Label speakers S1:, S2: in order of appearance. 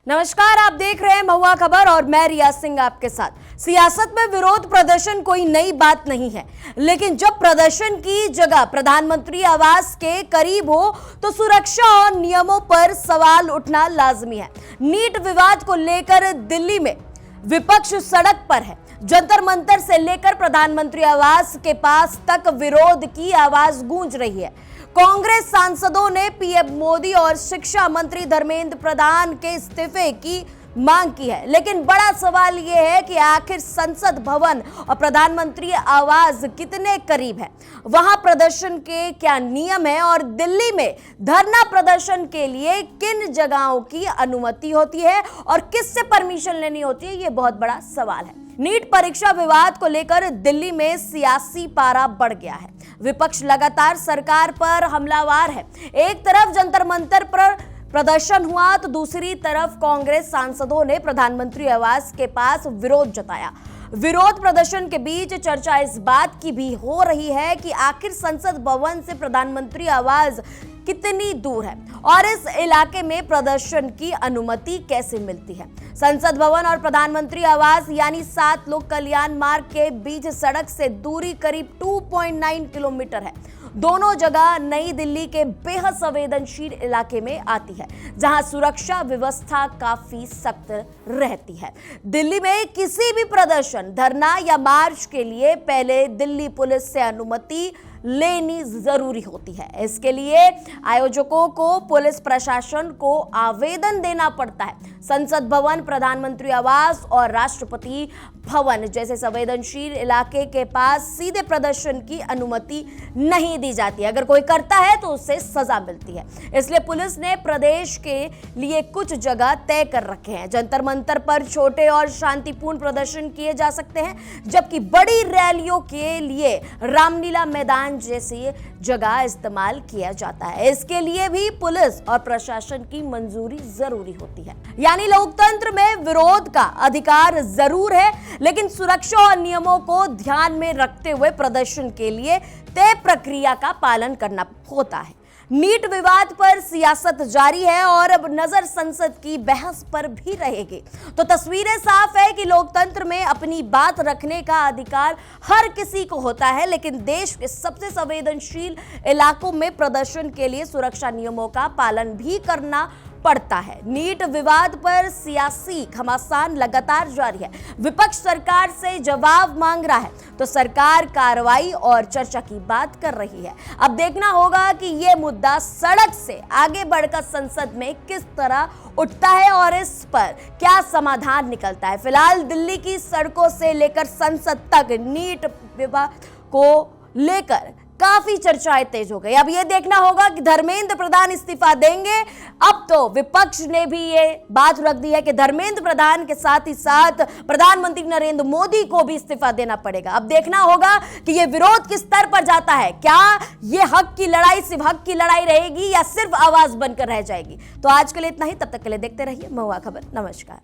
S1: नमस्कार, आप देख रहे हैं महुआ खबर और मैं रिया सिंह आपके साथ। सियासत में विरोध प्रदर्शन कोई नई बात नहीं है, लेकिन जब प्रदर्शन की जगह प्रधानमंत्री आवास के करीब हो तो सुरक्षा और नियमों पर सवाल उठना लाजमी है। नीट विवाद को लेकर दिल्ली में विपक्ष सड़क पर है। जंतर मंतर से लेकर प्रधानमंत्री आवास के पास तक विरोध की आवाज गूंज रही है। कांग्रेस सांसदों ने पीएम मोदी और शिक्षा मंत्री धर्मेंद्र प्रधान के इस्तीफे की मांग की है, लेकिन बड़ा सवाल यह है कि आखिर संसद भवन और प्रधानमंत्री आवास कितने करीब है, वहां प्रदर्शन के क्या नियम है और दिल्ली में धरना प्रदर्शन के लिए किन जगहों की अनुमति होती है और किससे परमिशन लेनी होती है, यह बहुत बड़ा सवाल है। नीट परीक्षा विवाद को लेकर दिल्ली में सियासी पारा बढ़ गया है। विपक्ष लगातार सरकार पर हमलावर है। एक तरफ जंतर मंतर पर प्रदर्शन हुआ तो दूसरी तरफ कांग्रेस सांसदों ने प्रधानमंत्री आवास के पास विरोध जताया। विरोध प्रदर्शन के बीच चर्चा इस बात की भी हो रही है कि आखिर संसद भवन से प्रधानमंत्री आवास कितनी दूर है और इस इलाके में प्रदर्शन की अनुमति कैसे मिलती है। संसद भवन और प्रधानमंत्री आवास यानी 7 लोक कल्याण मार्ग के बीच सड़क से दूरी करीब 2.9 किलोमीटर है। दोनों जगह नई दिल्ली के बेहद संवेदनशील इलाके में आती है, जहां सुरक्षा व्यवस्था काफी सख्त रहती है। दिल्ली में किसी भी प्रदर्शन, धरना या मार्च के लिए पहले दिल्ली पुलिस से अनुमति लेनी जरूरी होती है। इसके लिए आयोजकों को पुलिस प्रशासन को आवेदन देना पड़ता है। संसद भवन, प्रधानमंत्री आवास और राष्ट्रपति भवन जैसे संवेदनशील इलाके के पास सीधे प्रदर्शन की अनुमति नहीं दी जाती। अगर कोई करता है तो उसे सजा मिलती है। इसलिए पुलिस ने प्रदेश के लिए कुछ जगह तय कर रखे हैं। जंतर मंतर पर छोटे और शांतिपूर्ण प्रदर्शन किए जा सकते हैं, जबकि बड़ी रैलियों के लिए रामलीला मैदान जैसी जगह इस्तेमाल किया जाता है। इसके लिए भी पुलिस और प्रशासन की मंजूरी जरूरी होती है। यानी लोकतंत्र में विरोध का अधिकार जरूर है, लेकिन सुरक्षा और नियमों को ध्यान में रखते हुए प्रदर्शन के लिए तय प्रक्रिया का पालन करना होता है। नीट विवाद पर सियासत जारी है और अब नजर संसद की बहस पर भी रहेगी। तो तस्वीरें साफ है कि लोकतंत्र में अपनी बात रखने का अधिकार हर किसी को होता है, लेकिन देश के सबसे संवेदनशील इलाकों में प्रदर्शन के लिए सुरक्षा नियमों का पालन भी करना पड़ता है। नीट विवाद पर सियासी घमासान लगातार जारी है। विपक्ष सरकार से जवाब मांग रहा है तो सरकार कार्रवाई और चर्चा की बात कर रही है। अब देखना होगा कि यह मुद्दा सड़क से आगे बढ़कर संसद में किस तरह उठता है और इस पर क्या समाधान निकलता है। फिलहाल दिल्ली की सड़कों से लेकर संसद तक नीट विवाद को लेकर काफी चर्चाएं तेज हो गई। अब यह देखना होगा कि धर्मेंद्र प्रधान इस्तीफा देंगे। अब तो विपक्ष ने भी ये बात रख दी है कि धर्मेंद्र प्रधान के साथ ही साथ प्रधानमंत्री नरेंद्र मोदी को भी इस्तीफा देना पड़ेगा। अब देखना होगा कि ये विरोध किस स्तर पर जाता है। क्या ये हक की लड़ाई सिर्फ हक की लड़ाई रहेगी या सिर्फ आवाज बनकर रह जाएगी। तो आज के लिए इतना ही। तब तक के लिए देखते रहिए महुआ खबर। नमस्कार।